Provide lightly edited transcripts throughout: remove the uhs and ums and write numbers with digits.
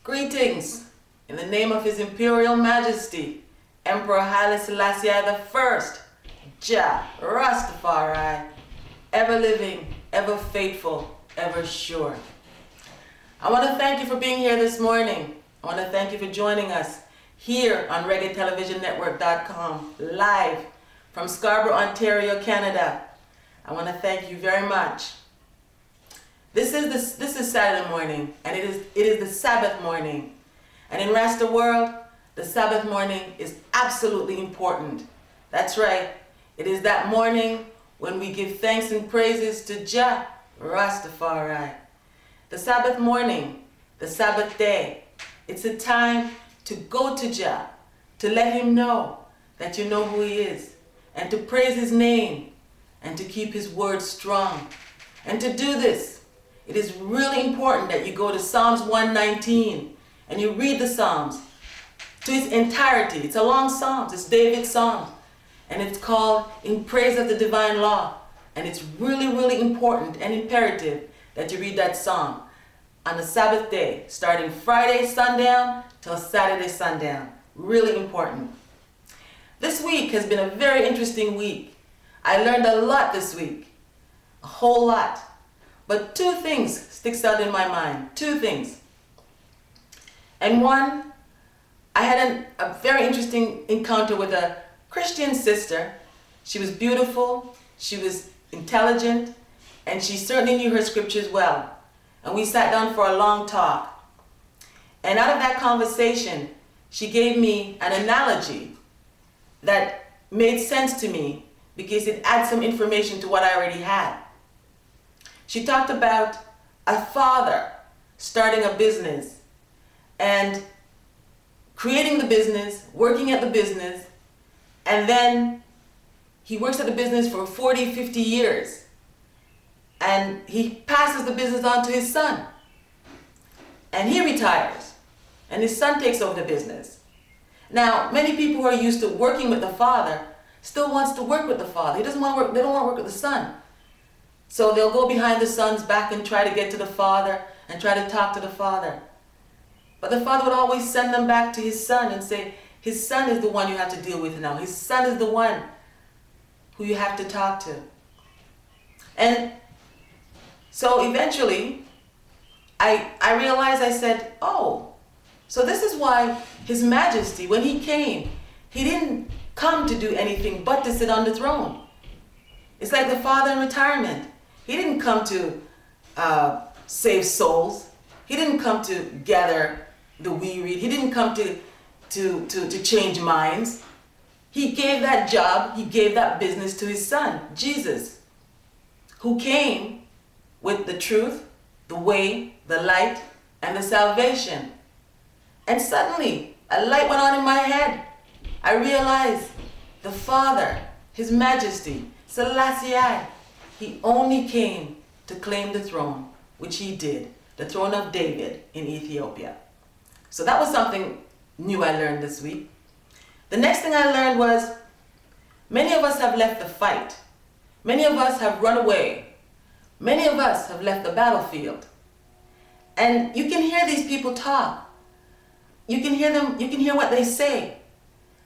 Greetings in the name of His Imperial Majesty, Emperor Haile Selassie I, Jah Rastafari, ever living, ever faithful, ever sure. I want to thank you for being here this morning. I want to thank you for joining us here on ReggaeTelevisionNetwork.com, live from Scarborough, Ontario, Canada. I want to thank you very much. This is Saturday morning, and it is the Sabbath morning. And in Rasta world, the Sabbath morning is absolutely important. That's right. It is that morning when we give thanks and praises to Jah Rastafari. The Sabbath morning, the Sabbath day, it's a time to go to Jah, to let Him know that you know who He is, and to praise His name, and to keep His word strong. And to do this, it is really important that you go to Psalms 119 and you read the Psalms to its entirety. It's a long Psalm. It's David's Psalm. And it's called In Praise of the Divine Law. And it's really, really important and imperative that you read that Psalm on the Sabbath day, starting Friday sundown till Saturday sundown. Really important. This week has been a very interesting week. I learned a lot this week. A whole lot. But two things sticks out in my mind. Two things. And one, I had a very interesting encounter with a Christian sister. She was beautiful, she was intelligent, and she certainly knew her scriptures well. And we sat down for a long talk. And out of that conversation, she gave me an analogy that made sense to me because it adds some information to what I already had. She talked about a father starting a business and creating the business, working at the business, and then he works at the business for 40, 50 years. And he passes the business on to his son. And he retires. And his son takes over the business. Now, many people who are used to working with the father still wants to work with the father. He doesn't want to work, they don't want to work with the son. So they'll go behind the son's back and try to get to the father and try to talk to the father. But the father would always send them back to his son and say, his son is the one you have to deal with now. His son is the one who you have to talk to. And so eventually, I realized, I said, oh, so this is why His Majesty, when He came, He didn't come to do anything but to sit on the throne. It's like the father in retirement. He didn't come to save souls. He didn't come to gather the wearied. He didn't come to change minds. He gave that job, He gave that business to His son, Jesus, who came with the truth, the way, the light, and the salvation. And suddenly, a light went on in my head. I realized the Father, His Majesty, Selassie I, He only came to claim the throne, which He did, the throne of David in Ethiopia. So that was something new I learned this week. The next thing I learned was, many of us have left the fight. Many of us have run away. Many of us have left the battlefield. And you can hear these people talk. You can hear them, you can hear what they say.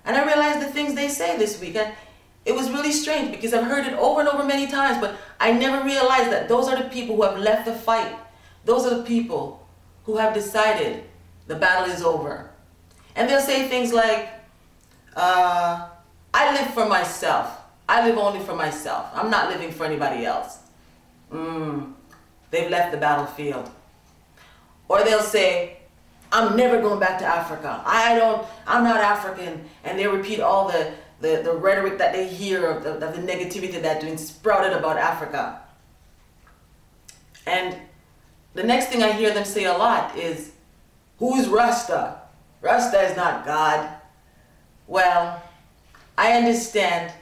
And I realized the things they say this week. And it was really strange because I've heard it over and over many times, but I never realized that those are the people who have left the fight. Those are the people who have decided the battle is over. And they'll say things like, I live for myself. I live only for myself. I'm not living for anybody else. They've left the battlefield. Or they'll say, I'm never going back to Africa. I'm not African. And they repeat all the rhetoric that they hear of the negativity that's been sprouted about Africa. And the next thing I hear them say a lot is, who's Rasta? Rasta is not God. Well, I understand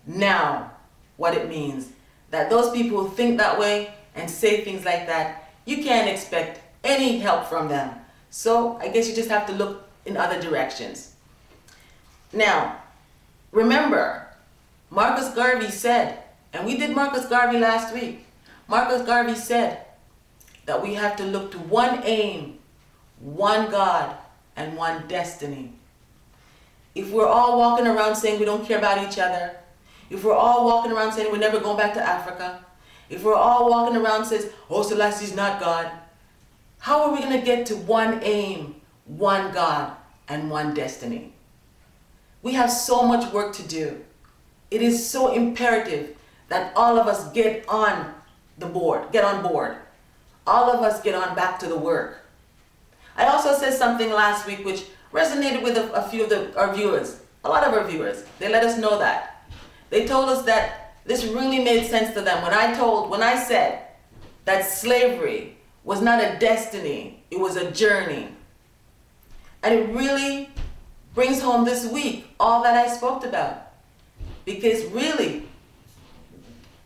now what it means. That those people who think that way and say things like that, you can't expect any help from them. So I guess you just have to look in other directions. Now, remember, Marcus Garvey said, and we did Marcus Garvey last week, Marcus Garvey said that we have to look to one aim, one God and one destiny. If we're all walking around saying we don't care about each other, if we're all walking around saying we're never going back to Africa, if we're all walking around says, oh, Selassie's not God, how are we going to get to one aim, one God, and one destiny? We have so much work to do. It is so imperative that all of us get on board. All of us get on back to the work. I also said something last week which resonated with a few of our viewers, a lot of our viewers. They let us know that. They told us that this really made sense to them when I said that slavery was not a destiny, it was a journey. And it really brings home this week all that I spoke about. Because really,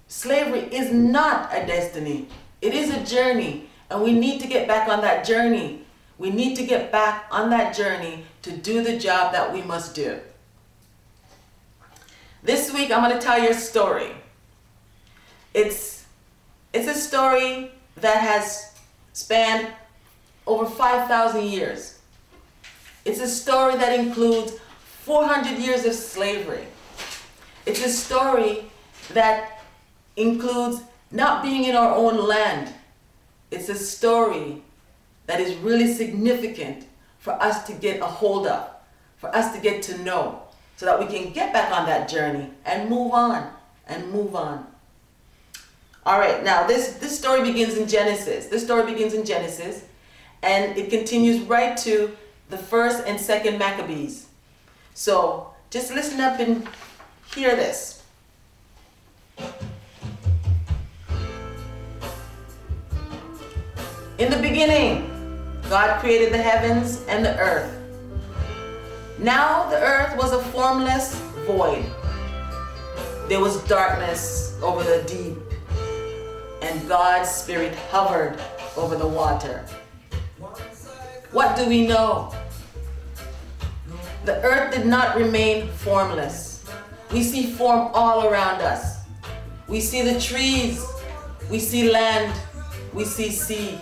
slavery is not a destiny. It is a journey, and we need to get back on that journey. We need to get back on that journey to do the job that we must do. This week, I'm going to tell you a story. It's a story that has spanned over 5,000 years. It's a story that includes 400 years of slavery. It's a story that includes not being in our own land. It's a story that is really significant for us to get a hold of, for us to get to know, so that we can get back on that journey and move on and move on. All right, now this story begins in Genesis. This story begins in Genesis, and it continues right to the 1st and 2nd Maccabees. So just listen up and hear this. In the beginning, God created the heavens and the earth. Now the earth was a formless void. There was darkness over the deep, and God's Spirit hovered over the water. What do we know? The earth did not remain formless. We see form all around us. We see the trees, we see land, we see sea.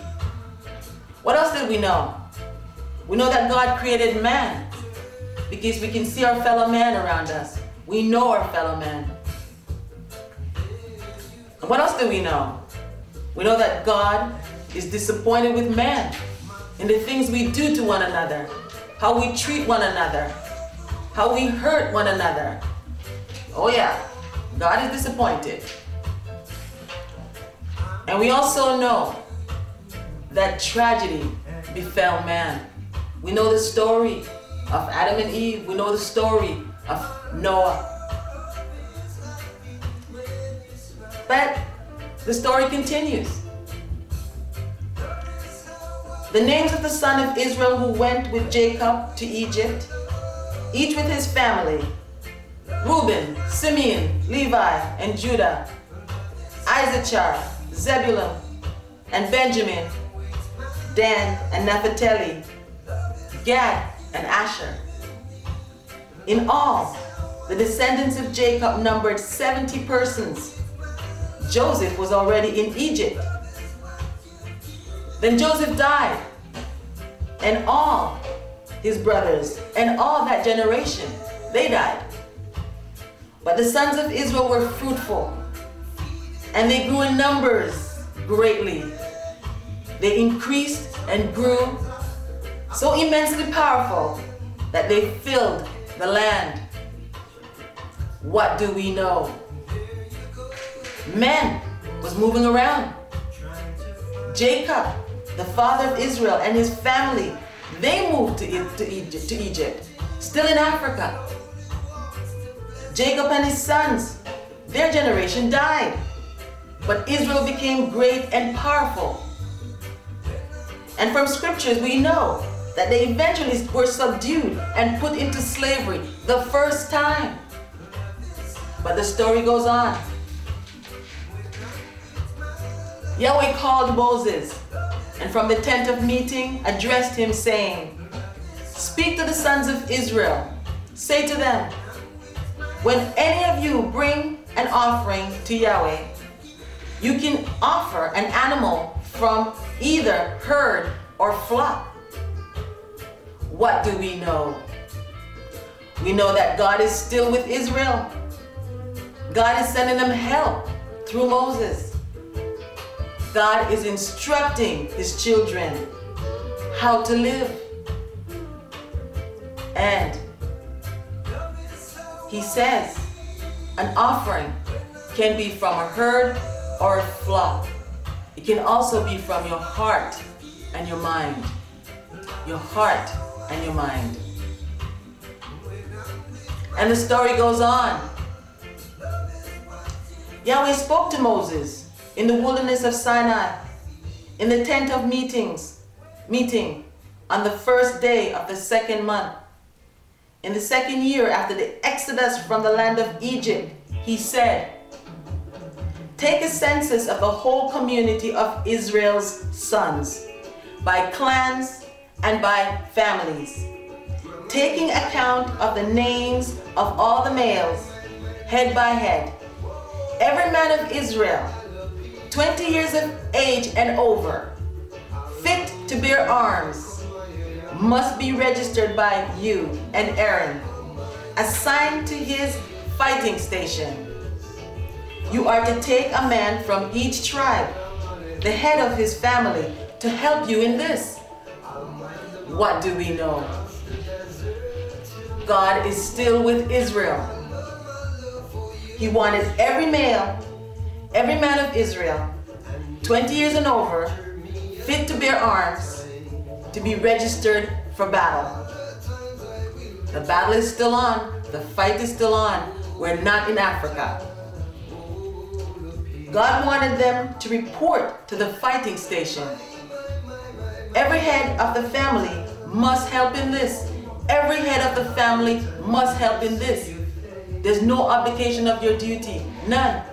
What else did we know? We know that God created man, because we can see our fellow man around us. We know our fellow man. And what else do we know? We know that God is disappointed with man in the things we do to one another, how we treat one another, how we hurt one another. Oh yeah, God is disappointed. And we also know that tragedy befell man. We know the story of Adam and Eve. We know the story of Noah. But the story continues. The names of the sons of Israel who went with Jacob to Egypt, each with his family: Reuben, Simeon, Levi, and Judah, Issachar, Zebulun, and Benjamin, Dan and Naphtali, Gad and Asher. In all, the descendants of Jacob numbered 70 persons. Joseph was already in Egypt. Then Joseph died, and all his brothers and all that generation, they died. But the sons of Israel were fruitful, and they grew in numbers greatly. They increased and grew so immensely powerful that they filled the land. What do we know? Man was moving around. Jacob, the father of Israel, and his family, they moved to Egypt, still in Africa. Jacob and his sons, their generation died, but Israel became great and powerful. And from scriptures we know that they eventually were subdued and put into slavery the first time. But the story goes on. Yahweh called Moses, and from the tent of meeting addressed him, saying, "Speak to the sons of Israel. Say to them, when any of you bring an offering to Yahweh, you can offer an animal from either herd or flock. What do we know? We know that God is still with Israel. God is sending them help through Moses. God is instructing his children how to live. And he says an offering can be from a herd or a flock. It can also be from your heart and your mind. Your heart and your mind. And the story goes on. Yahweh spoke to Moses in the wilderness of Sinai, in the tent of meeting on the first day of the second month. In the second year after the exodus from the land of Egypt, he said, "Take a census of the whole community of Israel's sons, by clans and by families, taking account of the names of all the males, head by head. Every man of Israel, 20 years of age and over, fit to bear arms, must be registered by you and Aaron, assigned to his fighting station. You are to take a man from each tribe, the head of his family, to help you in this." What do we know? God is still with Israel. He wanted every male, every man of Israel, 20 years and over, fit to bear arms, to be registered for battle. The battle is still on. The fight is still on. We're not in Africa. God wanted them to report to the fighting station. Every head of the family must help in this. Every head of the family must help in this. There's no abdication of your duty. None.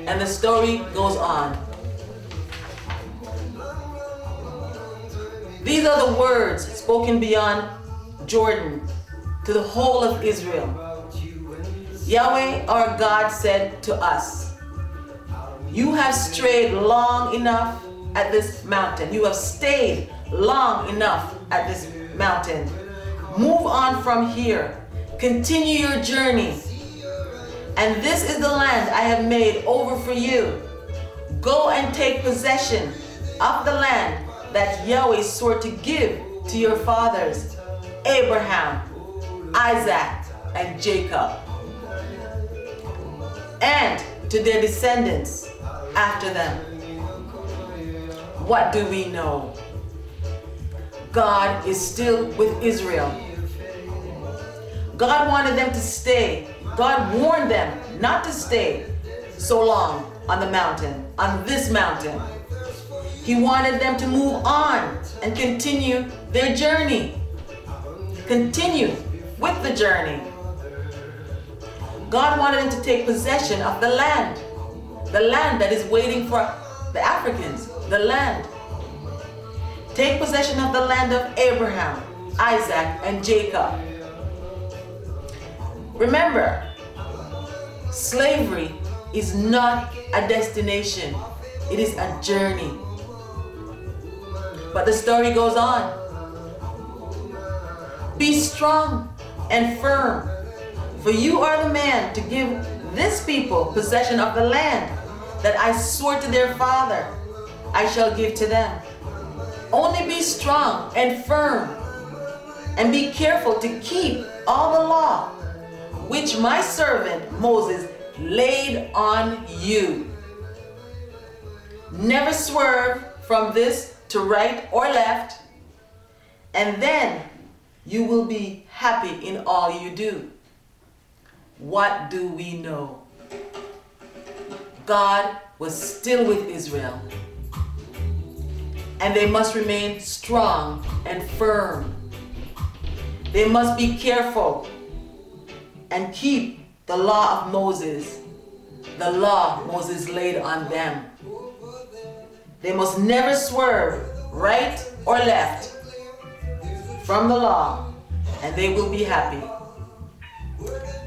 And the story goes on. These are the words spoken beyond Jordan to the whole of Israel. Yahweh our God said to us, "You have strayed long enough at this mountain. You have stayed long enough at this mountain. Move on from here. Continue your journey. And this is the land I have made over for you. Go and take possession of the land that Yahweh swore to give to your fathers, Abraham, Isaac, and Jacob, and to their descendants after them." What do we know? God is still with Israel. God wanted them to stay. God warned them not to stay so long on the mountain, on this mountain. He wanted them to move on and continue their journey. Continue with the journey. God wanted them to take possession of the land that is waiting for the Africans, the land. Take possession of the land of Abraham, Isaac, and Jacob. Remember, slavery is not a destination, it is a journey. But the story goes on. Be strong and firm, for you are the man to give this people possession of the land that I swore to their father I shall give to them. Only be strong and firm, and be careful to keep all the law which my servant Moses laid on you. Never swerve from this to right or left, and then you will be happy in all you do. What do we know? God was still with Israel, and they must remain strong and firm. They must be careful and keep the law of Moses, the law Moses laid on them. They must never swerve right or left from the law, and they will be happy.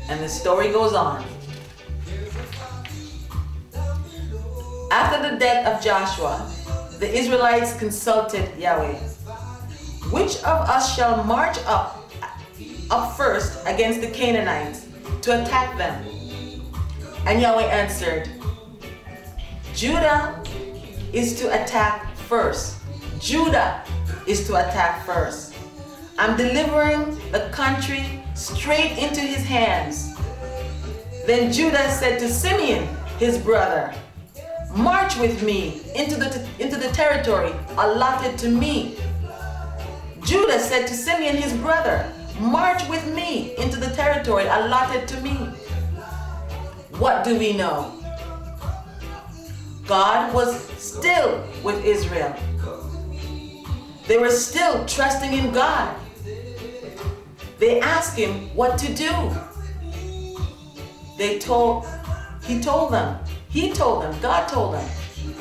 And the story goes on. After the death of Joshua, the Israelites consulted Yahweh. which of us shall march up first against the Canaanites to attack them? And Yahweh answered, Judah is to attack first. Judah is to attack first. I'm delivering the country straight into his hands. Then Judah said to Simeon, his brother, march with me into the territory allotted to me. Judah said to Simeon, his brother, march with me into the territory allotted to me. What do we know? God was still with Israel. They were still trusting in God. They asked him what to do. He told them, God told them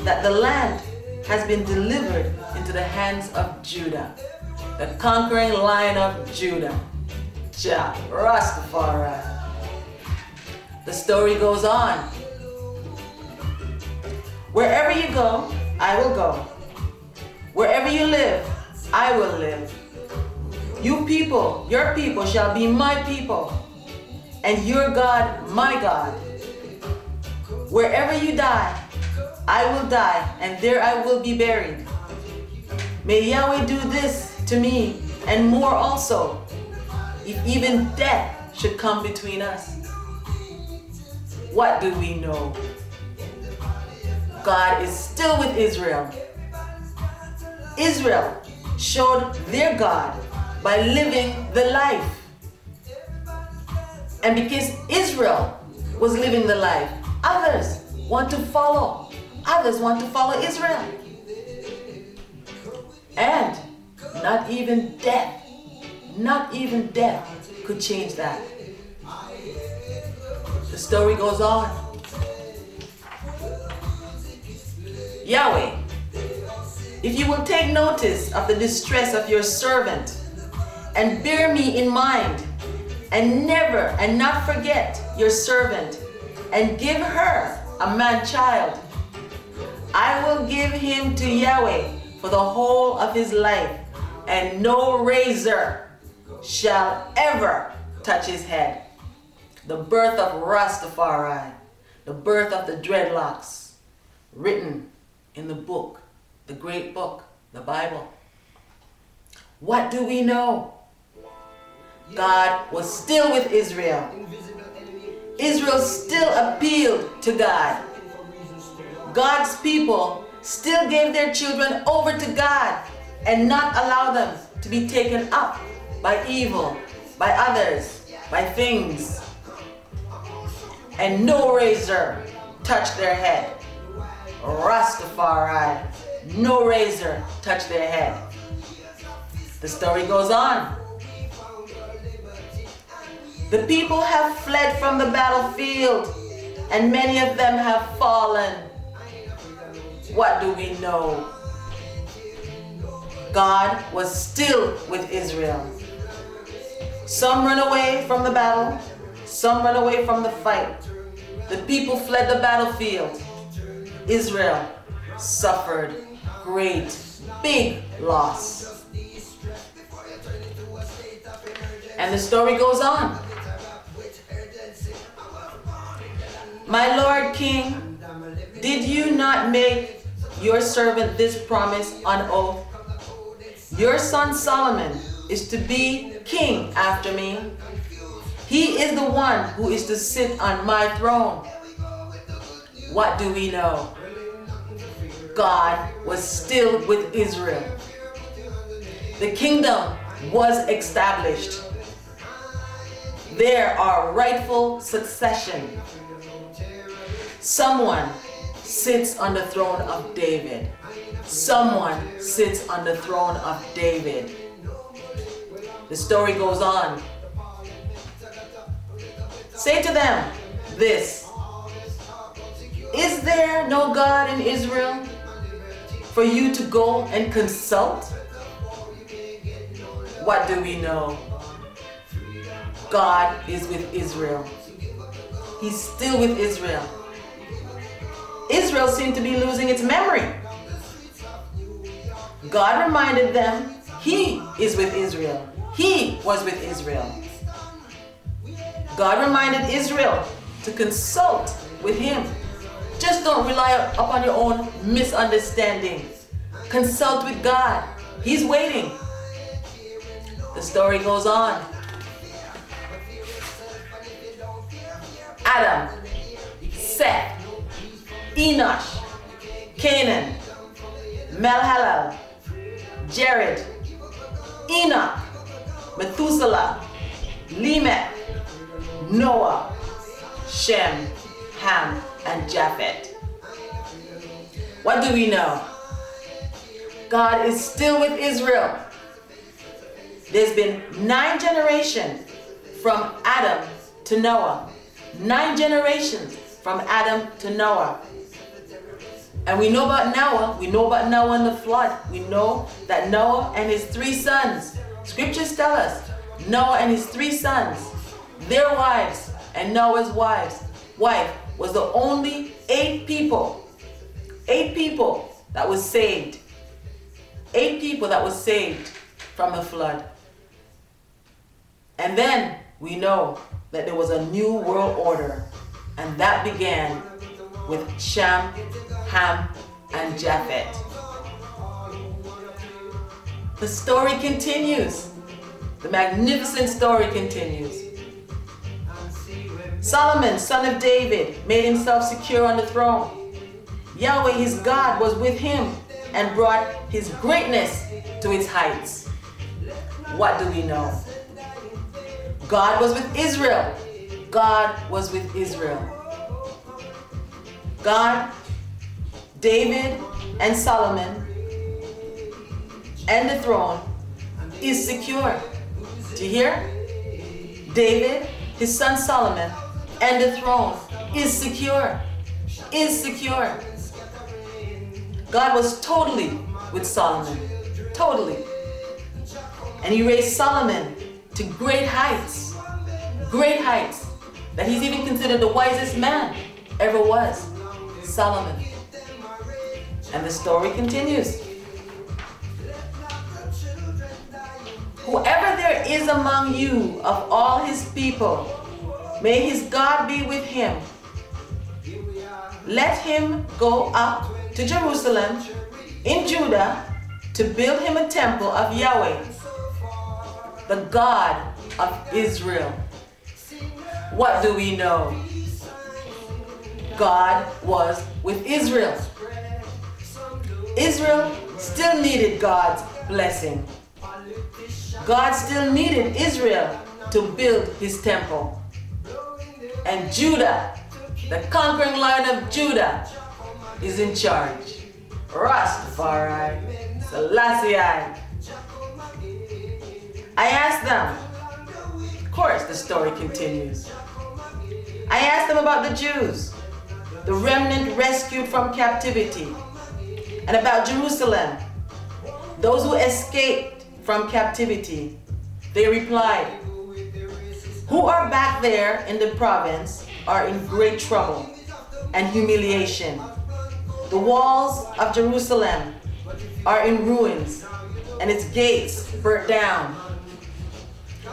that the land has been delivered into the hands of Judah, the conquering lion of Judah, Jah Rastafari. The story goes on. Wherever you go, I will go. Wherever you live, I will live. You people, your people shall be my people, and your God, my God. Wherever you die, I will die, and there I will be buried. May Yahweh do this to me, and more also, if even death should come between us. What do we know? God is still with Israel. Israel showed their God by living the life. And because Israel was living the life, others want to follow. Others want to follow Israel. And not even death could change that. The story goes on. Yahweh, if you will take notice of the distress of your servant and bear me in mind and not forget your servant and give her a man-child, I will give him to Yahweh for the whole of his life, and no razor shall ever touch his head. The birth of Rastafari, the birth of the dreadlocks, written in the book, the great book, the Bible. What do we know? God was still with Israel. Israel still appealed to God. God's people still gave their children over to God and not allow them to be taken up by evil, by others, by things. And no razor touched their head. Rastafari, no razor touched their head. The story goes on. The people have fled from the battlefield, and many of them have fallen. What do we know? God was still with Israel. Some run away from the battle, some run away from the fight. The people fled the battlefield. Israel suffered great, big loss. And the story goes on. My Lord King, did you not make your servant this promise on oath? Your son Solomon is to be king after me. He is the one who is to sit on my throne. What do we know? God was still with Israel. The kingdom was established. There are rightful succession. Someone sits on the throne of David. Someone sits on the throne of David. The story goes on. Say to them this: is there no God in Israel for you to go and consult? What do we know? God is with Israel. He's still with Israel. Israel seemed to be losing its memory. God reminded them He is with Israel. He was with Israel. God reminded Israel to consult with him. Just don't rely upon your own misunderstanding. Consult with God. He's waiting. The story goes on. Adam, Seth, Enosh, Canaan, Malhalal, Jared, Enoch, Methuselah, Lamech, Noah, Shem, Ham, and Japheth. What do we know? God is still with Israel. There's been 9 generations from Adam to Noah. 9 generations from Adam to Noah. And we know about Noah. We know about Noah and the flood. We know that Noah and his 3 sons, scriptures tell us, Noah and his 3 sons, their wives and Noah's wife was the only 8 people that was saved. 8 people that was saved from the flood. And then we know that there was a new world order, and that began with Shem, Ham, and Japheth. The story continues. The magnificent story continues. Solomon, son of David, made himself secure on the throne. Yahweh, his God, was with him and brought his greatness to its heights. What do we know? God was with Israel. God was with Israel. God, David, and Solomon, and the throne is secure. Do you hear? David, his son Solomon, and the throne is secure. Is secure. God was totally with Solomon. Totally. And he raised Solomon to great heights. Great heights. That he's even considered the wisest man ever was. Solomon. And the story continues. Whoever there is among you of all his people, may his God be with him. Let him go up to Jerusalem in Judah to build him a temple of Yahweh, the God of Israel. What do we know? God was with Israel. Israel still needed God's blessing. God still needed Israel to build his temple. And Judah, the conquering lion of Judah, is in charge. Rastafari, Selassie. I asked them, of course the story continues. I asked them about the Jews, the remnant rescued from captivity, and about Jerusalem, those who escaped from captivity. They replied, who are back there in the province are in great trouble and humiliation. The walls of Jerusalem are in ruins and its gates burnt down.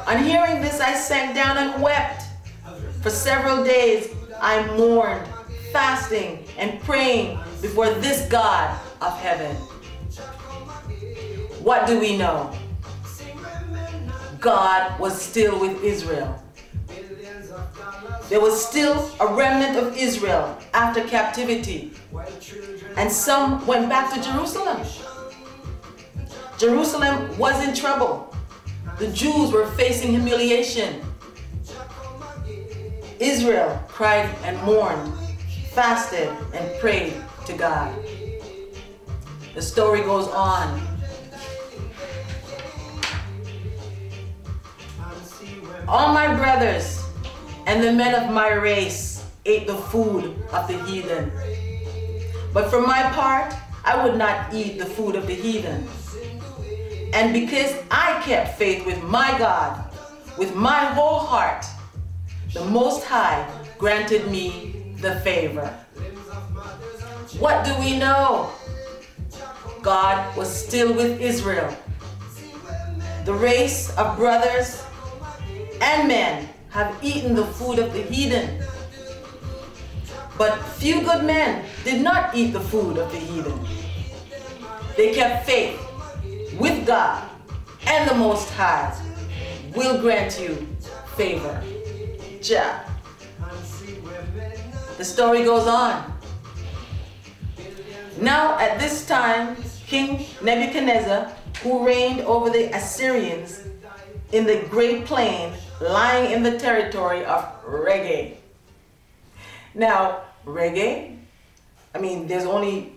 On hearing this, I sank down and wept. For several days I mourned, fasting and praying before this God of heaven. What do we know? God was still with Israel. There was still a remnant of Israel after captivity, and some went back to Jerusalem. Jerusalem was in trouble. The Jews were facing humiliation. Israel cried and mourned, fasted and prayed to God. The story goes on. All my brothers and the men of my race ate the food of the heathen. But for my part, I would not eat the food of the heathen. And because I kept faith with my God, with my whole heart, the Most High granted me the favor. What do we know? God was still with Israel. The race of brothers and men have eaten the food of the heathen. But few good men did not eat the food of the heathen. They kept faith with God, and the Most High will grant you favor. Jah. The story goes on. Now at this time, King Nebuchadnezzar, who reigned over the Assyrians in the great plain lying in the territory of Reggae. Now, Reggae, I mean, there's only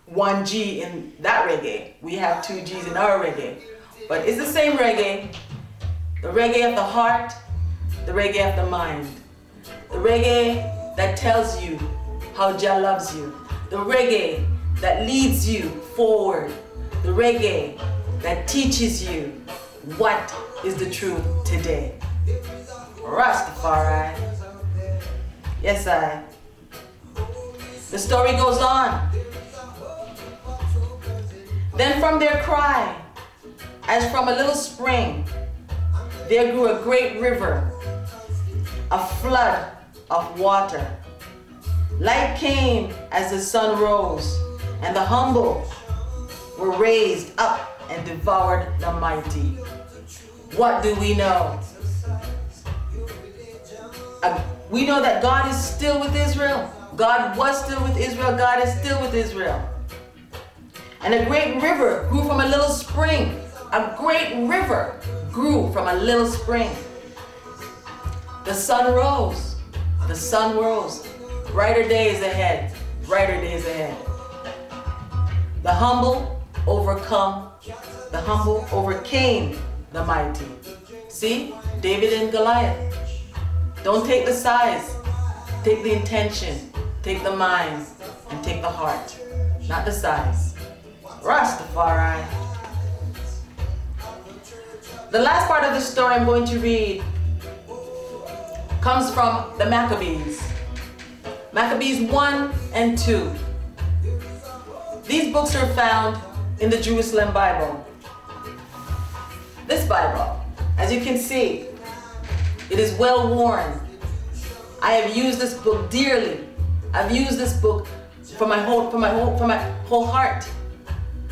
one G in that reggae. We have two G's in our reggae. But it's the same reggae. The reggae of the heart, the reggae of the mind. The reggae that tells you how Jah loves you. The reggae that leads you forward. The reggae that teaches you what is the truth today. Rastafari. Yes, I. The story goes on. Then from their cry, as from a little spring, there grew a great river, a flood of water. Light came as the sun rose, and the humble were raised up and devoured the mighty. What do we know? We know that God is still with Israel. God was still with Israel. God is still with Israel. And a great river grew from a little spring. A great river grew from a little spring. The sun rose. The sun rose. Brighter days ahead. Brighter days ahead. The humble overcame the mighty. See? David and Goliath. Don't take the size. Take the intention. Take the mind. And take the heart. Not the size. Rastafari. The last part of the story I'm going to read comes from the Maccabees. Maccabees 1 and 2. These books are found in the Jerusalem Bible. This Bible, as you can see, it is well worn. I have used this book dearly. I've used this book for my whole heart.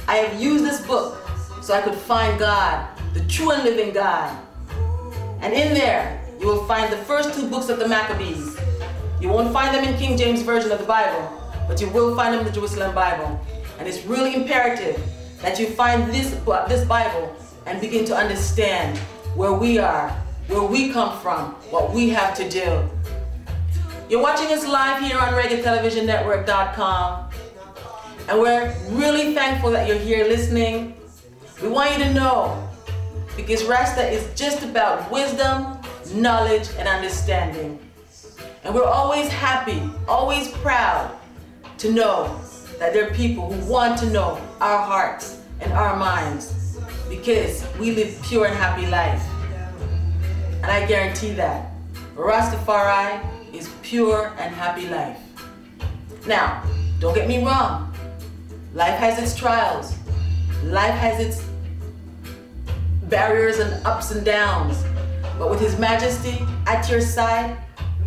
I have used this book so I could find God, the true and living God. And in there, you will find the first two books of the Maccabees. You won't find them in King James Version of the Bible, but you will find them in the Jerusalem Bible. And it's really imperative that you find this Bible and begin to understand where we are, where we come from, what we have to do. You're watching us live here on ReggaeTelevisionNetwork.com, and we're really thankful that you're here listening. We want you to know, because Rasta is just about wisdom, knowledge, and understanding. And we're always happy, always proud to know that there are people who want to know our hearts and our minds, because we live pure and happy life. And I guarantee that Rastafari is pure and happy life. Now, don't get me wrong. Life has its trials. Life has its barriers and ups and downs. But with His Majesty at your side,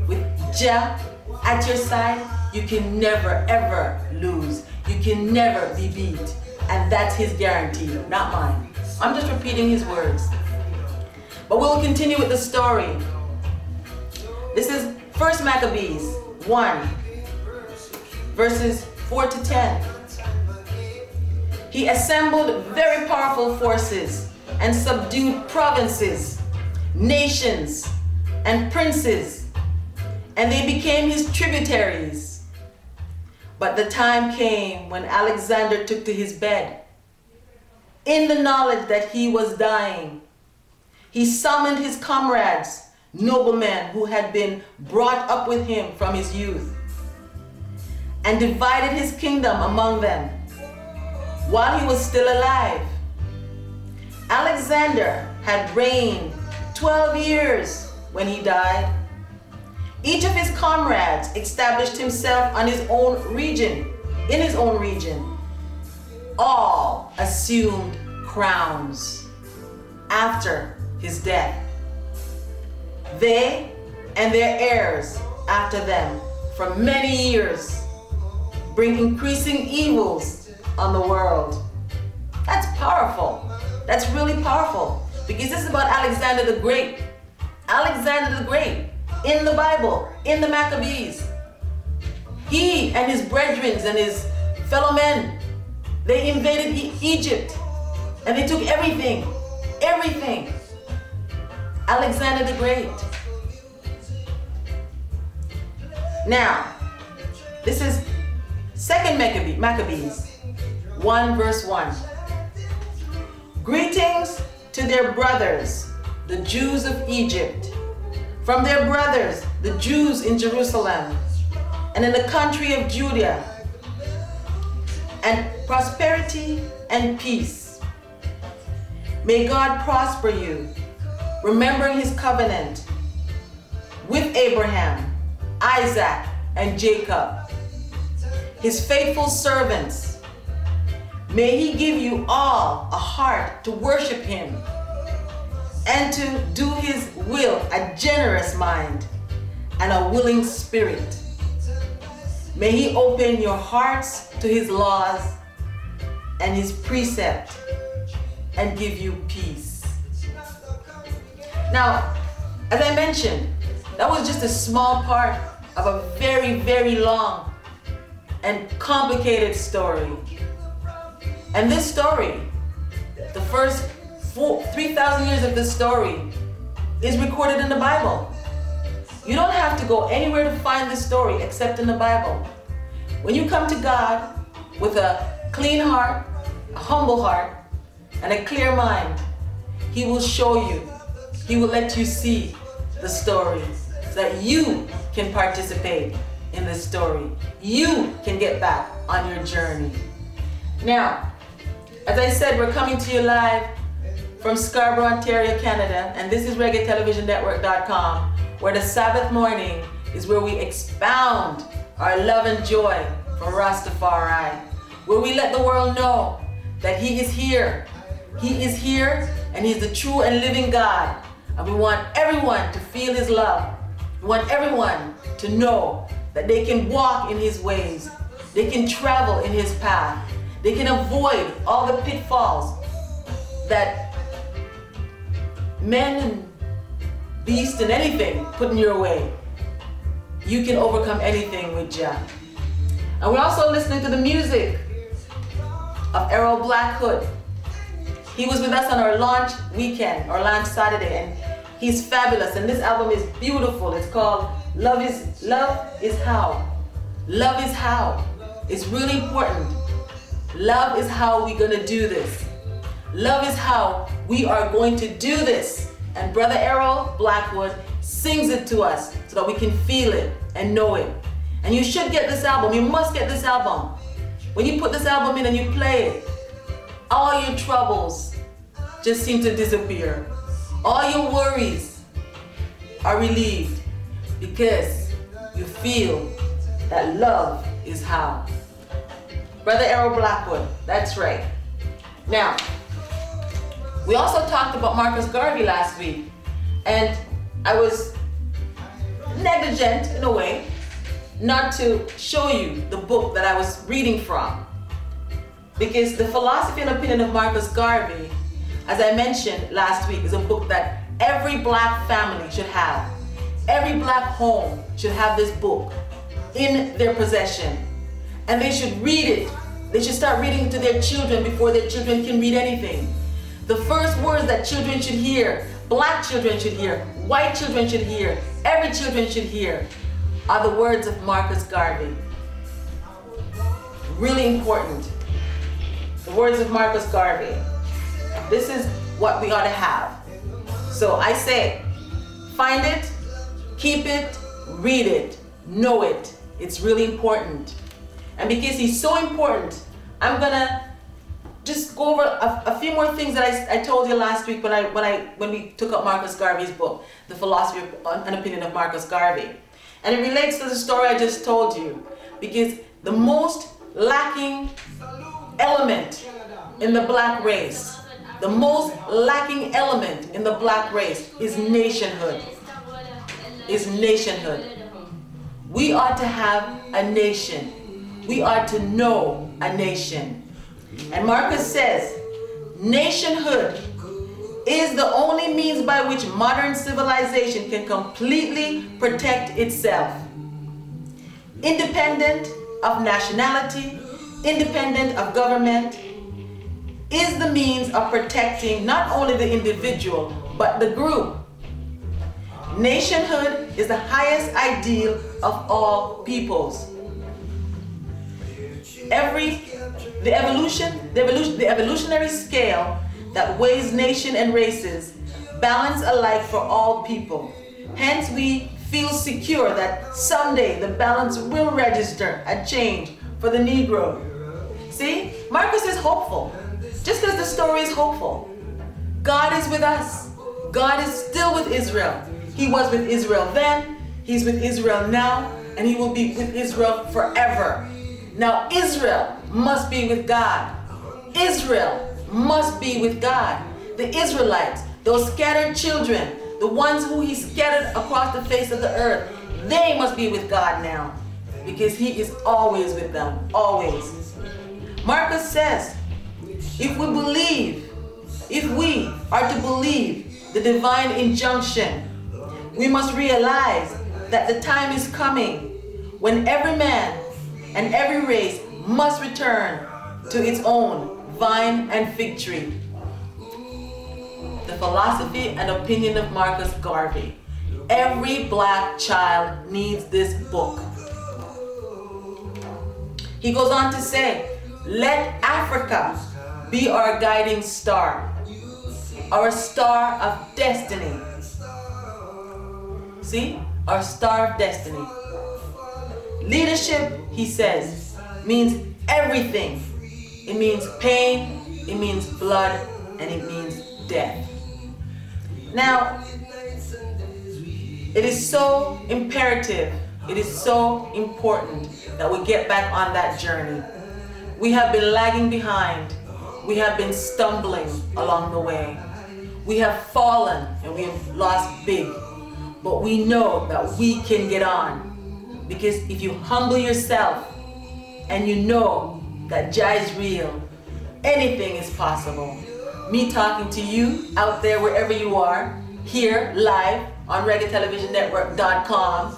with Jah at your side, you can never ever lose. You can never be beat. And that's His guarantee, not mine. I'm just repeating His words. But we'll continue with the story. This is 1 Maccabees 1, verses 4 to 10. He assembled very powerful forces and subdued provinces, nations, and princes, and they became his tributaries. But the time came when Alexander took to his bed. In the knowledge that he was dying, he summoned his comrades, noblemen who had been brought up with him from his youth, and divided his kingdom among them while he was still alive. Alexander had reigned 12 years when he died. Each of his comrades established himself on his own region, in his own region. All assumed crowns after his death. They and their heirs after them for many years bring increasing evils on the world. That's powerful. That's really powerful, because this is about Alexander the Great. Alexander the Great, in the Bible, in the Maccabees. He and his brethren and his fellow men, they invaded Egypt and they took everything, everything. Alexander the Great. Now, this is 2nd Maccabees 1 verse 1. Greetings to their brothers, the Jews of Egypt, from their brothers, the Jews in Jerusalem, and in the country of Judea, and prosperity and peace. May God prosper you, remembering his covenant with Abraham, Isaac, and Jacob, his faithful servants. May he give you all a heart to worship him and to do his will, a generous mind and a willing spirit. May he open your hearts to his laws and his precept and give you peace. Now, as I mentioned, that was just a small part of a very, very long and complicated story. And this story, the first 3,000 years of this story, is recorded in the Bible. You don't have to go anywhere to find this story except in the Bible. When you come to God with a clean heart, a humble heart, and a clear mind, he will show you, he will let you see the story so that you can participate in this story. You can get back on your journey. Now, as I said, we're coming to you live from Scarborough, Ontario, Canada, and this is ReggaeTelevisionNetwork.com, where the Sabbath morning is where we expound our love and joy for Rastafari, where we let the world know that he is here. He is here, and he's the true and living God. And we want everyone to feel his love. We want everyone to know that they can walk in his ways. They can travel in his path. They can avoid all the pitfalls that men and beasts and anything put in your way. You can overcome anything with Jah. And we're also listening to the music of Errol Blackwood. He was with us on our launch weekend, our launch Saturday, and he's fabulous. And this album is beautiful. It's called Love is How. Love is How. It's really important. Love is how we're gonna do this. Love is how we are going to do this. And Brother Errol Blackwood sings it to us so that we can feel it and know it. And you should get this album. You must get this album. When you put this album in and you play it, all your troubles just seem to disappear. All your worries are relieved because you feel that love is how. Brother Errol Blackwood, that's right. Now, we also talked about Marcus Garvey last week, and I was negligent in a way not to show you the book that I was reading from, because the philosophy and opinion of Marcus Garvey, as I mentioned last week, is a book that every black family should have. Every black home should have this book in their possession, and they should read it. They should start reading it to their children before their children can read anything. The first words that children should hear, black children should hear, white children should hear, every children should hear, are the words of Marcus Garvey. Really important. The words of Marcus Garvey. This is what we ought to have. So I say, find it, keep it, read it, know it. It's really important. And because he's so important, I'm gonna just go over a few more things that I told you last week when we took up Marcus Garvey's book, The Philosophy and Opinion of Marcus Garvey. And it relates to the story I just told you, because the most lacking element in the black race The most lacking element in the black race is nationhood. Is nationhood. We are to have a nation. We are to know a nation. And Marcus says, nationhood is the only means by which modern civilization can completely protect itself. Independent of nationality, independent of government, is the means of protecting not only the individual, but the group. Nationhood is the highest ideal of all peoples. The evolutionary scale that weighs nation and races balance alike for all people. Hence we feel secure that someday the balance will register a change for the Negro. See, Marcus is hopeful. Just because the story is hopeful. God is with us. God is still with Israel. He was with Israel then, He's with Israel now, and He will be with Israel forever. Now Israel must be with God. Israel must be with God. The Israelites, those scattered children, the ones who He scattered across the face of the earth, they must be with God now, because He is always with them, always. Marcus says, if we are to believe the divine injunction, we must realize that the time is coming when every man and every race must return to its own vine and fig tree. The philosophy and opinion of Marcus Garvey. Every black child needs this book. He goes on to say, let Africa be our guiding star, our star of destiny. See? Our star of destiny. Leadership, he says, means everything. It means pain, it means blood, and it means death. Now, it is so imperative, it is so important that we get back on that journey. We have been lagging behind. We have been stumbling along the way. We have fallen and we have lost big. But we know that we can get on. Because if you humble yourself and you know that Jah is real, anything is possible. Me talking to you out there wherever you are, here live on reggaetelevisionnetwork.com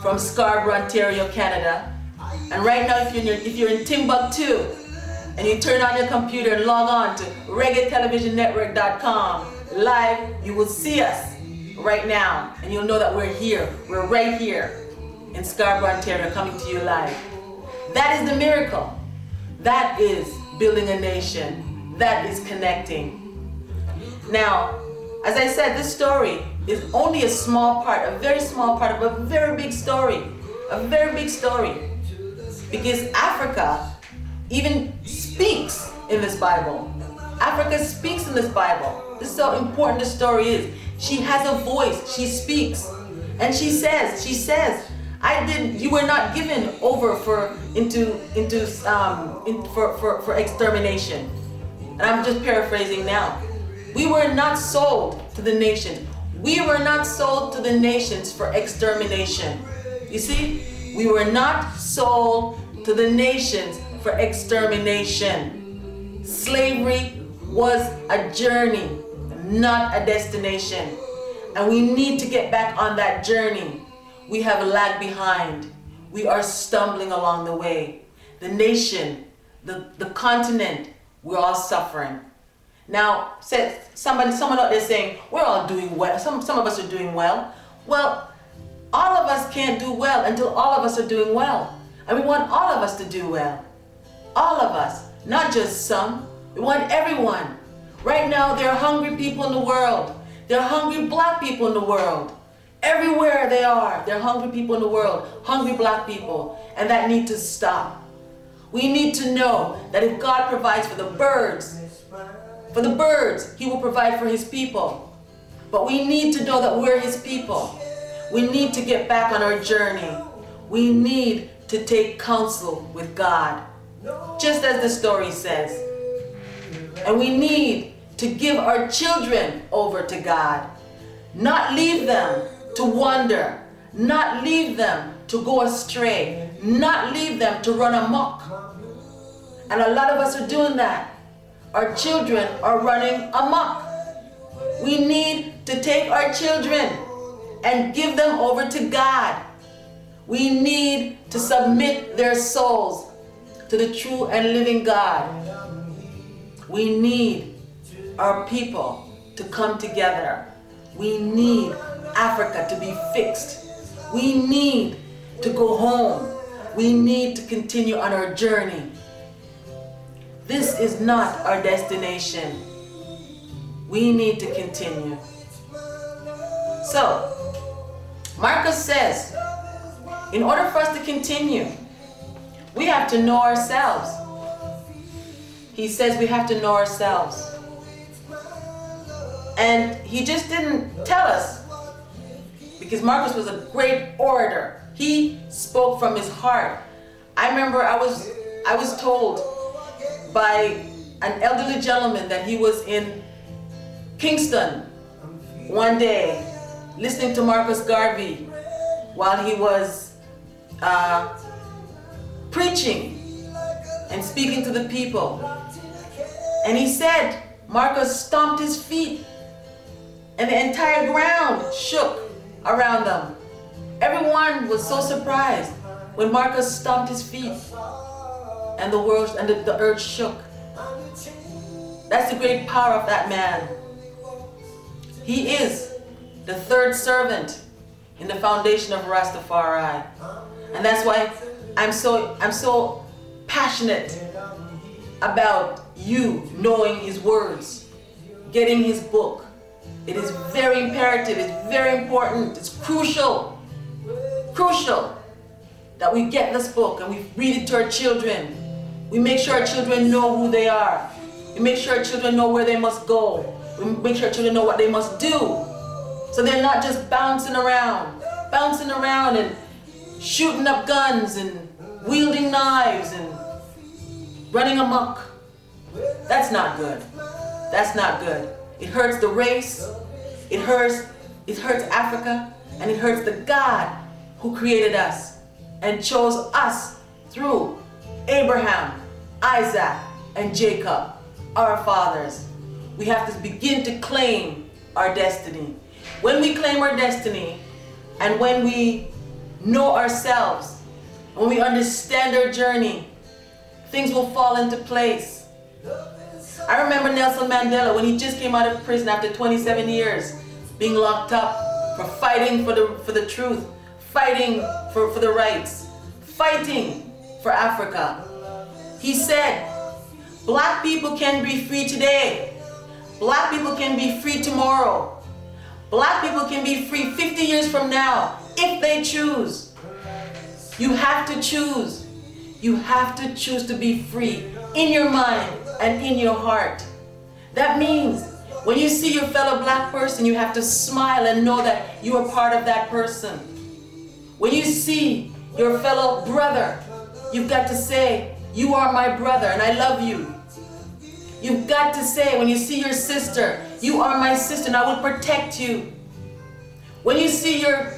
from Scarborough, Ontario, Canada. And right now if you're in Timbuktu and you turn on your computer and log on to reggaetelevisionnetwork.com live, you will see us right now, and you'll know that we're here. We're right here in Scarborough, Ontario, coming to you live. That is the miracle. That is building a nation. That is connecting. Now, as I said, this story is only a small part, a very small part of a very big story. A very big story. Because Africa even speaks in this Bible. Africa speaks in this Bible. This is how important the story is. She has a voice. She speaks, and she says, you were not given over for extermination. And I'm just paraphrasing now. We were not sold to the nations. We were not sold to the nations for extermination. You see, we were not sold to the nations for extermination. Slavery was a journey, not a destination. And we need to get back on that journey. We have lagged behind. We are stumbling along the way. The nation, the continent, we're all suffering. Now, someone out there saying, we're all doing well. Some of us are doing well. Well, all of us can't do well until all of us are doing well. And we want all of us to do well. All of us, not just some. We want everyone. Right now, there are hungry people in the world. There are hungry black people in the world. Everywhere they are, there are hungry people in the world, hungry black people, and that need to stop. We need to know that if God provides for the birds, He will provide for His people. But we need to know that we're His people. We need to get back on our journey. We need to take counsel with God, just as the story says. And we need to give our children over to God, not leave them to wander, not leave them to go astray, not leave them to run amok. And a lot of us are doing that. Our children are running amok. We need to take our children and give them over to God. We need to submit their souls to the true and living God. We need our people to come together. We need Africa to be fixed. We need to go home. We need to continue on our journey. This is not our destination. We need to continue. So, Marcus says, in order for us to continue, we have to know ourselves. He says we have to know ourselves. And he just didn't tell us, because Marcus was a great orator. He spoke from his heart. I remember I was told by an elderly gentleman that he was in Kingston one day listening to Marcus Garvey while he was preaching and speaking to the people. And he said Marcus stomped his feet and the entire ground shook around them. Everyone was so surprised when Marcus stomped his feet and the world and the earth shook. That's the great power of that man. He is the third servant in the foundation of Rastafari. And that's why I'm so passionate about you knowing his words, getting his book. It is very imperative, it's very important, it's crucial that we get this book and we read it to our children. We make sure our children know who they are. We make sure our children know where they must go. We make sure our children know what they must do. So they're not just bouncing around and shooting up guns and wielding knives and running amok. That's not good. That's not good. It hurts the race, it hurts Africa, and it hurts the God who created us and chose us through Abraham, Isaac, and Jacob, our fathers. We have to begin to claim our destiny. When we claim our destiny, and when we know ourselves, when we understand our journey, things will fall into place. I remember Nelson Mandela when he just came out of prison after 27 years, being locked up for fighting for the truth, fighting for the rights, fighting for Africa. He said, black people can be free today. Black people can be free tomorrow. Black people can be free 50 years from now if they choose. You have to choose. You have to choose to be free in your mind and in your heart. That means when you see your fellow black person, you have to smile and know that you are part of that person. When you see your fellow brother, you've got to say, you are my brother and I love you. You've got to say, when you see your sister, you are my sister and I will protect you. When you see your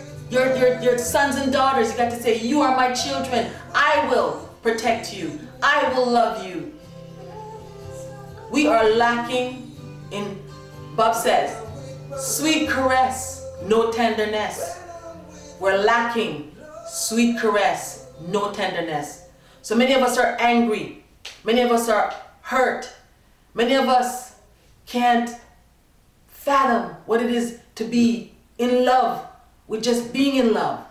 sons and daughters, you got to say, you are my children, I will protect you. I will love you. We are lacking in, Bob says, sweet caress, no tenderness. We're lacking sweet caress, no tenderness. So many of us are angry. Many of us are hurt. Many of us can't fathom what it is to be in love with just being in love.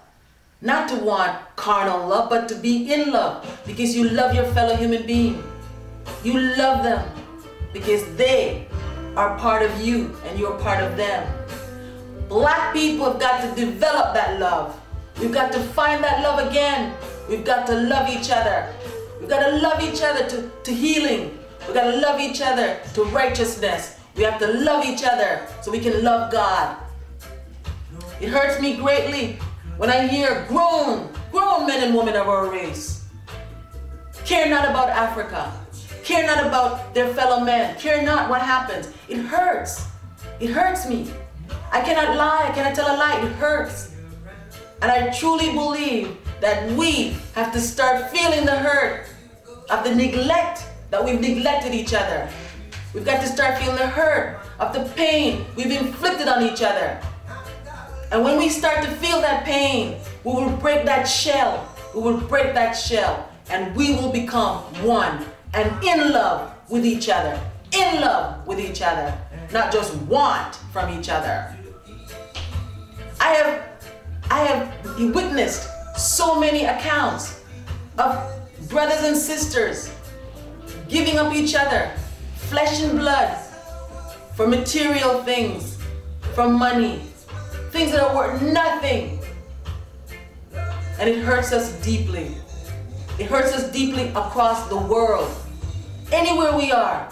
Not to want carnal love, but to be in love because you love your fellow human being. You love them because they are part of you and you're part of them. Black people have got to develop that love. We've got to find that love again. We've got to love each other. We've got to love each other to healing. We've got to love each other to righteousness. We have to love each other so we can love God. It hurts me greatly when I hear grown men and women of our race care not about Africa, care not about their fellow men, care not what happens. It hurts. It hurts me. I cannot lie, I cannot tell a lie, it hurts. And I truly believe that we have to start feeling the hurt of the neglect that we've neglected each other. We've got to start feeling the hurt of the pain we've inflicted on each other. And when we start to feel that pain, we will break that shell. We will break that shell and we will become one and in love with each other. In love with each other, not just want from each other. I have witnessed so many accounts of brothers and sisters giving up each other, flesh and blood, for material things, for money, things that are worth nothing. And it hurts us deeply. It hurts us deeply across the world. Anywhere we are,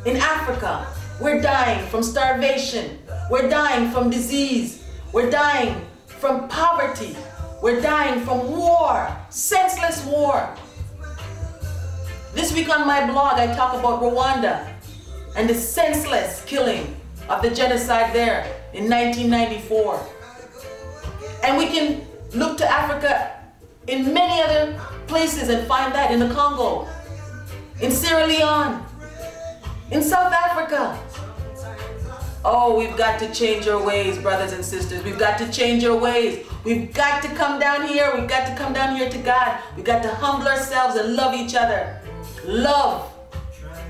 in Africa, we're dying from starvation. We're dying from disease. We're dying from poverty. We're dying from war, senseless war. This week on my blog, I talk about Rwanda and the senseless killing of the genocide there in 1994. And we can look to Africa in many other places and find that in the Congo, in Sierra Leone, in South Africa. Oh, we've got to change our ways, brothers and sisters. We've got to change our ways. We've got to come down here. We've got to come down here to God. We've got to humble ourselves and love each other. Love.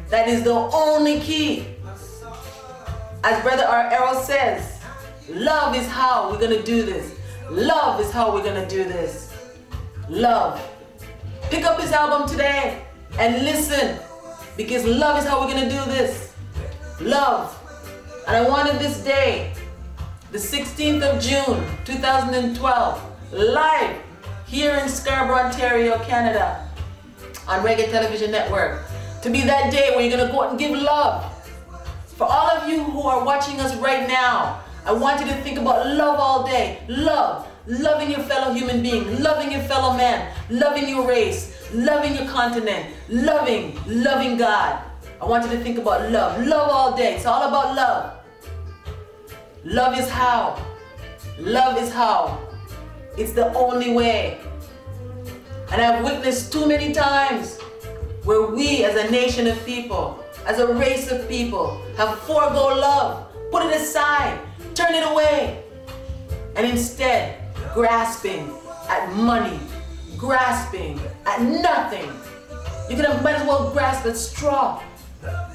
That is the only key. As Brother R. Errol says, love is how we're going to do this. Love is how we're going to do this. Love. Pick up his album today and listen, because love is how we're going to do this. Love. And I wanted this day, the 16th of June, 2012, live here in Scarborough, Ontario, Canada, on Reggae Television Network, to be that day where you're going to go out and give love. For all of you who are watching us right now, I want you to think about love all day. Love. Loving your fellow human being, loving your fellow man, loving your race, loving your continent, loving God. I want you to think about love. Love all day. It's all about love. Love is how. Love is how. It's the only way. And I've witnessed too many times where we as a nation of people, as a race of people, have forego love, put it aside, turn it away, and instead grasping at money, grasping at nothing. You might as well grasp at straw,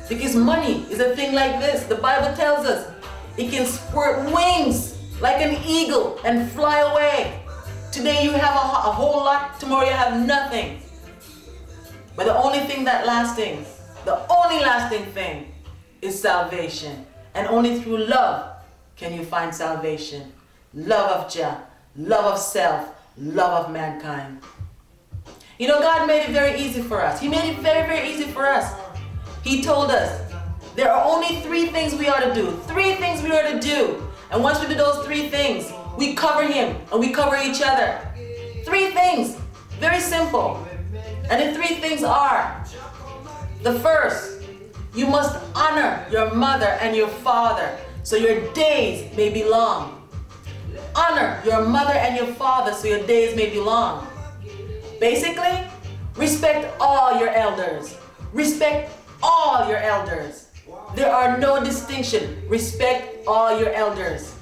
because money is a thing like this. The Bible tells us it can squirt wings like an eagle and fly away. Today you have a whole lot, tomorrow you have nothing. But the only thing that lasting, the only lasting thing is salvation. And only through love can you find salvation. Love of Jah, love of self, love of mankind. You know, God made it very easy for us. He made it very, very easy for us. He told us there are only 3 things we ought to do. 3 things we ought to do. And once we do those 3 things, we cover Him and we cover each other. 3 things. Very simple. And the 3 things are: the first, you must honor your mother and your father so your days may be long. Honor your mother and your father so your days may be long. Basically, respect all your elders. Respect all your elders. There are no distinction. Respect all your elders.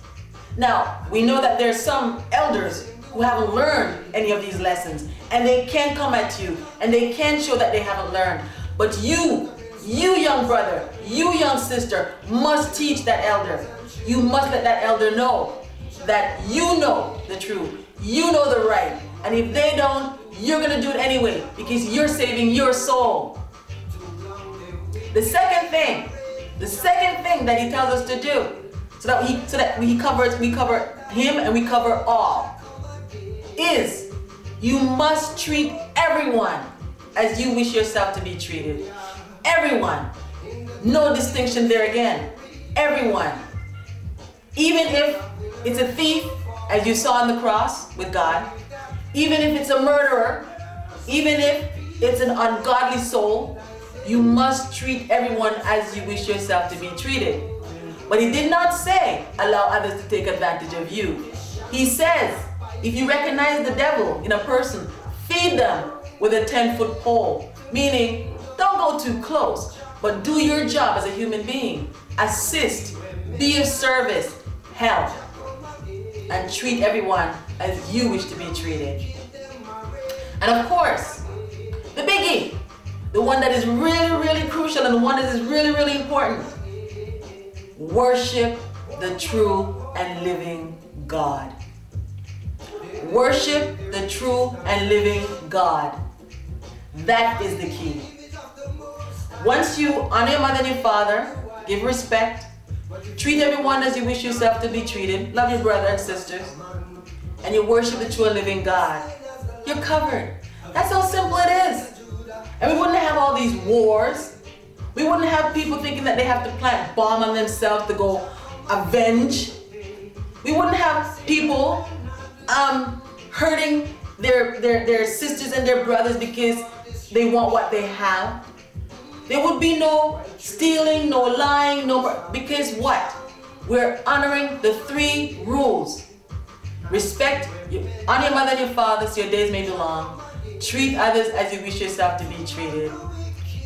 Now, we know that there's some elders who haven't learned any of these lessons, and they can come at you and they can show that they haven't learned. But you young brother, you young sister, must teach that elder. You must let that elder know that you know the truth, you know the right, and if they don't, you're gonna do it anyway, because you're saving your soul. The second thing that He tells us to do, so that we cover Him and we cover all, is you must treat everyone as you wish yourself to be treated. Everyone. No distinction there again. Everyone. Even if it's a thief, as you saw on the cross with God, even if it's a murderer, even if it's an ungodly soul, you must treat everyone as you wish yourself to be treated. But he did not say, allow others to take advantage of you. He says, if you recognize the devil in a person, feed them with a 10-foot pole. Meaning, don't go too close, but do your job as a human being. Assist, be of service, help, and treat everyone as you wish to be treated. And of course, the biggie, the one that is really, really crucial and the one that is really, really important. Worship the true and living God. Worship the true and living God. That is the key. Once you honor your mother and your father, give respect, treat everyone as you wish yourself to be treated, love your brother and sisters, and you worship the true and living God, you're covered. That's how simple it is. And we wouldn't have all these wars. We wouldn't have people thinking that they have to plant bomb on themselves to go avenge. We wouldn't have people hurting their sisters and their brothers because they want what they have. There would be no stealing, no lying, because what? We're honoring the 3 rules. Respect, honor your mother and your father so your days may be long. Treat others as you wish yourself to be treated.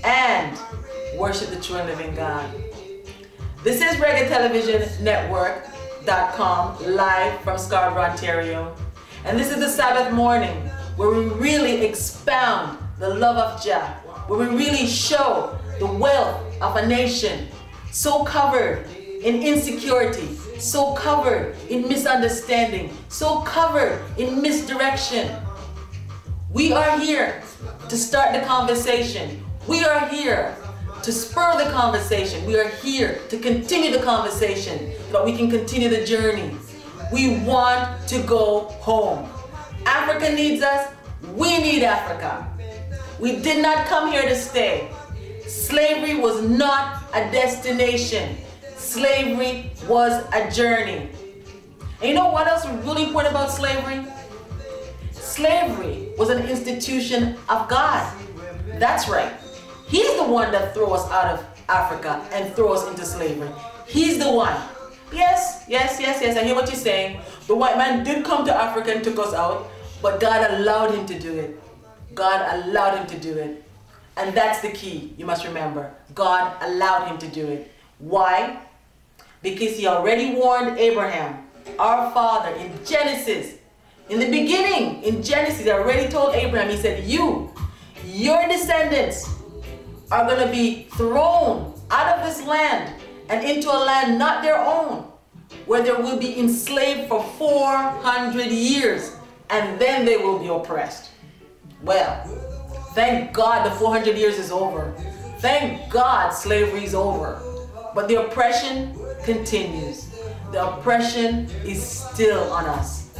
And worship the true and living God. This is ReggaeTelevisionNetwork.com, live from Scarborough, Ontario. And this is the Sabbath morning where we really expound the love of Jah, where we really show the wealth of a nation so covered in insecurity, so covered in misunderstanding, so covered in misdirection. We are here to start the conversation. We are here to spur the conversation. We are here to continue the conversation so that we can continue the journey. We want to go home. Africa needs us. We need Africa. We did not come here to stay. Slavery was not a destination. Slavery was a journey. And you know what else is really important about slavery? Slavery was an institution of God. That's right. He's the one that threw us out of Africa and threw us into slavery. He's the one. Yes, I hear what you're saying. The white man did come to Africa and took us out, but God allowed him to do it. God allowed him to do it. And that's the key, you must remember. God allowed him to do it. Why? Because he already warned Abraham, our father, in Genesis. In the beginning, in Genesis, he already told Abraham, he said, your descendants are going to be thrown out of this land and into a land not their own, where they will be enslaved for 400 years, and then they will be oppressed. Well, thank God the 400 years is over. Thank God slavery is over. But the oppression continues. The oppression is still on us.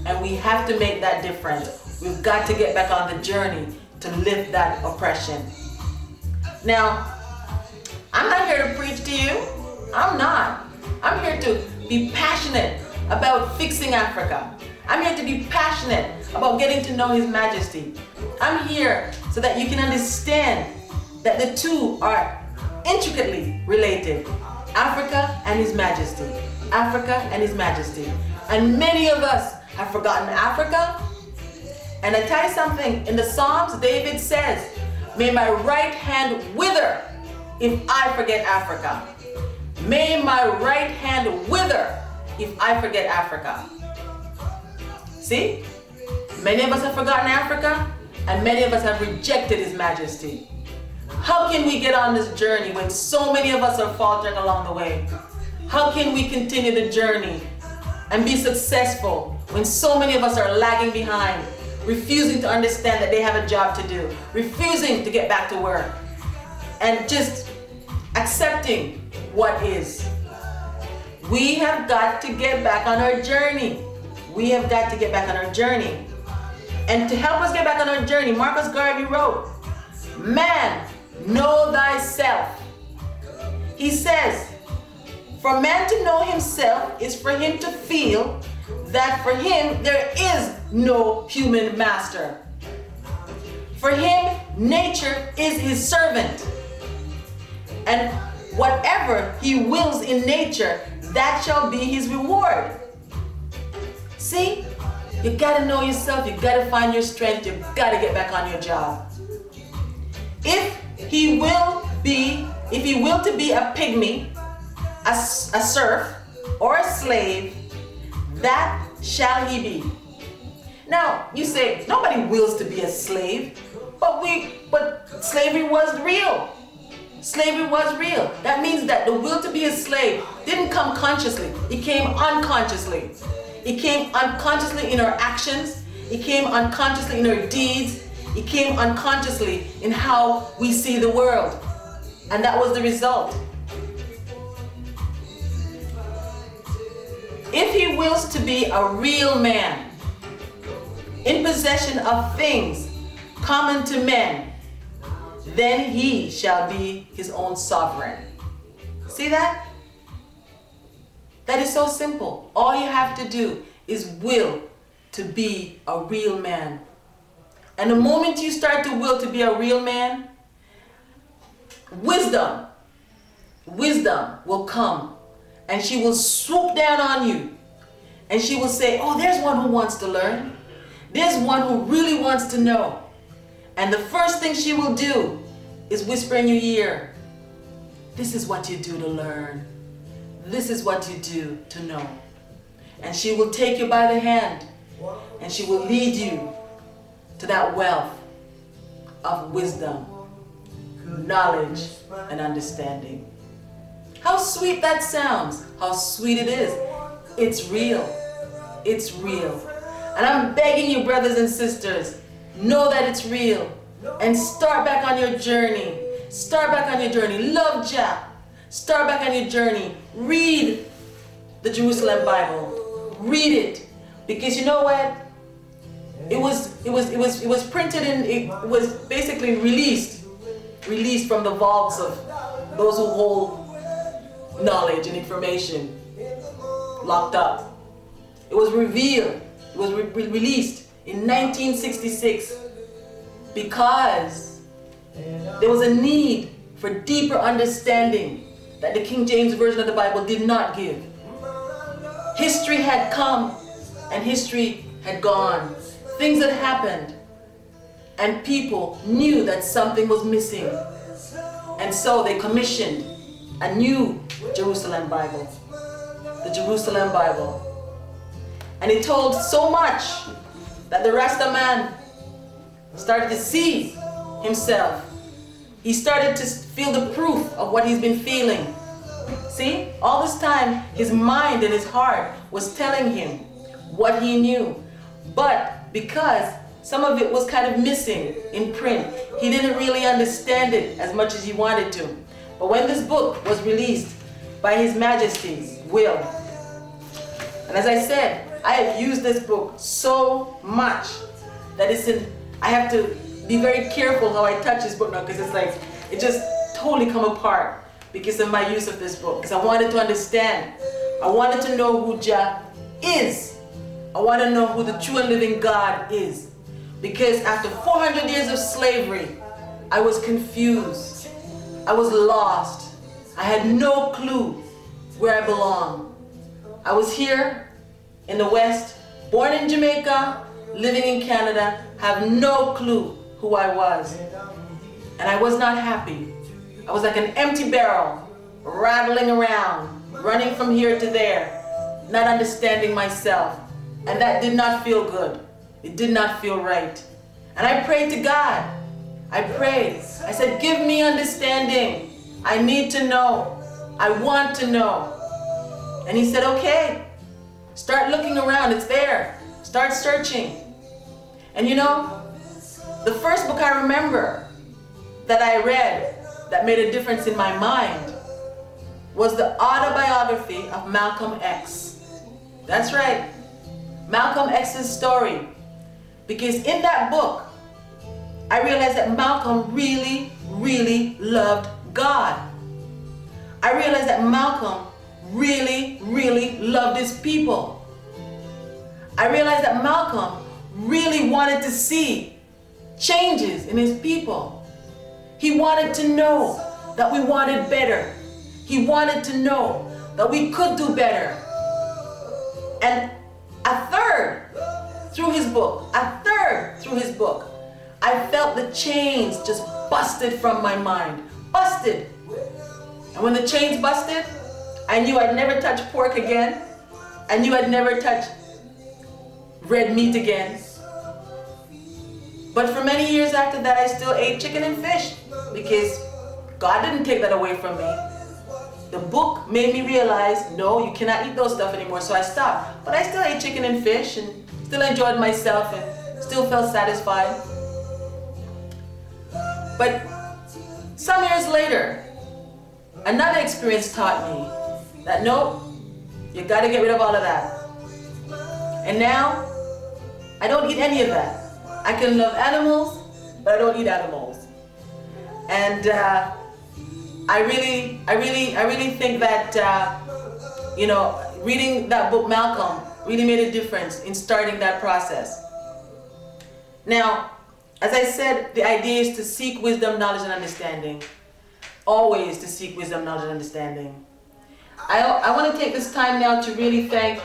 And we have to make that difference. We've got to get back on the journey to lift that oppression. Now, I'm not here to preach to you. I'm not. I'm here to be passionate about fixing Africa. I'm here to be passionate about getting to know His Majesty. I'm here so that you can understand that the two are intricately related. Africa and His Majesty. Africa and His Majesty. And many of us have forgotten Africa. And I tell you something, in the Psalms, David says, may my right hand wither if I forget Africa. May my right hand wither if I forget Africa. See? Many of us have forgotten Africa, and many of us have rejected His Majesty. How can we get on this journey when so many of us are faltering along the way? How can we continue the journey and be successful when so many of us are lagging behind, refusing to understand that they have a job to do, refusing to get back to work, and just accepting what is? We have got to get back on our journey. We have got to get back on our journey. And to help us get back on our journey, Marcus Garvey wrote, man, know thyself. He says, for man to know himself is for him to feel that for him there is no human master. For him, nature is his servant. And whatever he wills in nature, that shall be his reward. See? You gotta know yourself, you gotta find your strength, you gotta get back on your job. If he will to be a pygmy, a serf, or a slave, that shall he be. Now, you say, nobody wills to be a slave, but slavery was real. Slavery was real. That means that the will to be a slave didn't come consciously, it came unconsciously. It came unconsciously in our actions, it came unconsciously in our deeds, it came unconsciously in how we see the world. And that was the result. If he wills to be a real man, in possession of things common to men, then he shall be his own sovereign. See that? That is so simple. All you have to do is will to be a real man. And the moment you start to will to be a real man, wisdom will come, and she will swoop down on you, and she will say, oh, there's one who wants to learn. There's one who really wants to know. And the first thing she will do is whisper in your ear, this is what you do to learn. This is what you do to know. And she will take you by the hand, and she will lead you to that wealth of wisdom, knowledge, and understanding. How sweet that sounds. How sweet it is. It's real. It's real. And I'm begging you, brothers and sisters, know that it's real. And start back on your journey. Start back on your journey. Love Jah. Start back on your journey. Read the Jerusalem Bible. Read it. Because you know what? It was printed in, it was basically released from the vaults of those who hold knowledge and information locked up. It was revealed. It was released in 1966 because there was a need for deeper understanding that the King James Version of the Bible did not give. History had come and history had gone. Things had happened and people knew that something was missing. And so they commissioned a new Jerusalem Bible, the Jerusalem Bible. And it told so much that the Rasta man started to see himself. He started to feel the proof of what he's been feeling. See, all this time his mind and his heart was telling him what he knew. But because some of it was kind of missing in print, he didn't really understand it as much as he wanted to. But when this book was released by His Majesty's will, and as I said, I have used this book so much that I have to be very careful how I touch this book now, because it's like, it just totally come apart because of my use of this book. Because I wanted to understand. I wanted to know who Jah is. I want to know who the true and living God is. Because after 400 years of slavery, I was confused. I was lost. I had no clue where I belong. I was here in the West, born in Jamaica, living in Canada, have no clue who I was. And I was not happy. I was like an empty barrel, rattling around, running from here to there, not understanding myself. And that did not feel good. It did not feel right. And I prayed to God. I prayed. I said, give me understanding. I need to know. I want to know. And he said, okay, start looking around. It's there. Start searching. And you know, the first book I remember that I read that made a difference in my mind was the autobiography of Malcom X. That's right. Malcom X's story. Because in that book, I realized that Malcolm really, really loved God. I realized that Malcolm really, really loved his people. I realized that Malcolm really wanted to see changes in his people. He wanted to know that we wanted better. He wanted to know that we could do better. And a third through his book, I felt the chains just busted from my mind. Busted. And when the chains busted, I knew I'd never touch pork again. I knew I'd never touch red meat again. But for many years after that, I still ate chicken and fish because God didn't take that away from me. The book made me realize, no, you cannot eat those stuff anymore, so I stopped. But I still ate chicken and fish and still enjoyed myself and still felt satisfied. But some years later, another experience taught me that no, you gotta get rid of all of that. And now, I don't eat any of that. I can love animals, but I don't eat animals. And I really think that, you know, reading that book, Malcolm, really made a difference in starting that process. Now, as I said, the idea is to seek wisdom, knowledge, and understanding. Always to seek wisdom, knowledge, and understanding. I want to take this time now to really thank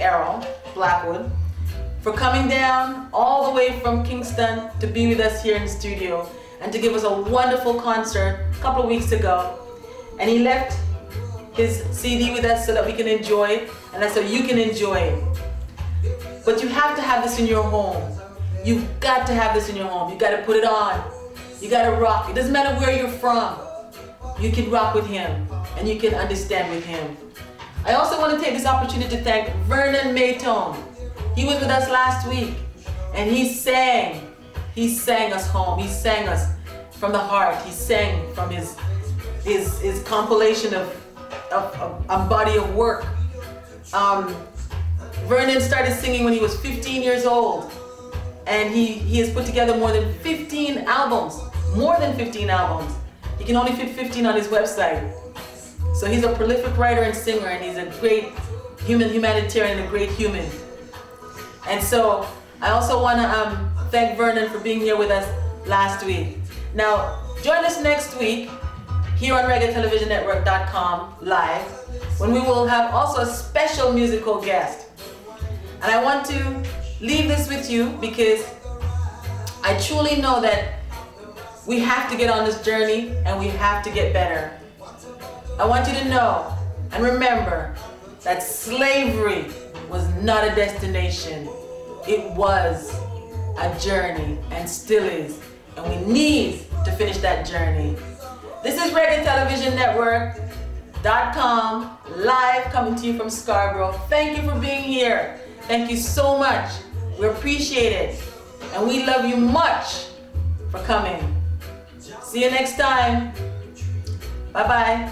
Errol Blackwood for coming down all the way from Kingston to be with us here in the studio and to give us a wonderful concert a couple of weeks ago. And he left his CD with us so that we can enjoy it, and that's so you can enjoy it. But you have to have this in your home. You've got to have this in your home. You got to put it on. You got to rock. It doesn't matter where you're from. You can rock with him and you can understand with him. I also want to take this opportunity to thank Vernon Maytone. He was with us last week and he sang us home. He sang us from the heart. He sang from his compilation of a body of work. Vernon started singing when he was 15 years old. And he has put together more than 15 albums. More than 15 albums. He can only fit 15 on his website. So he's a prolific writer and singer, and he's a great humanitarian and a great human. And so I also want to thank Vernon for being here with us last week. Now, join us next week here on ReggaeTelevisionNetwork.com live, when we will have also a special musical guest. And I want to leave this with you because I truly know that we have to get on this journey and we have to get better. I want you to know and remember that slavery was not a destination. It was a journey and still is. And we need to finish that journey. This is ReggaeTelevisionNetwork.com live coming to you from Scarborough. Thank you for being here. Thank you so much. We appreciate it. And we love you much for coming. See you next time. Bye-bye.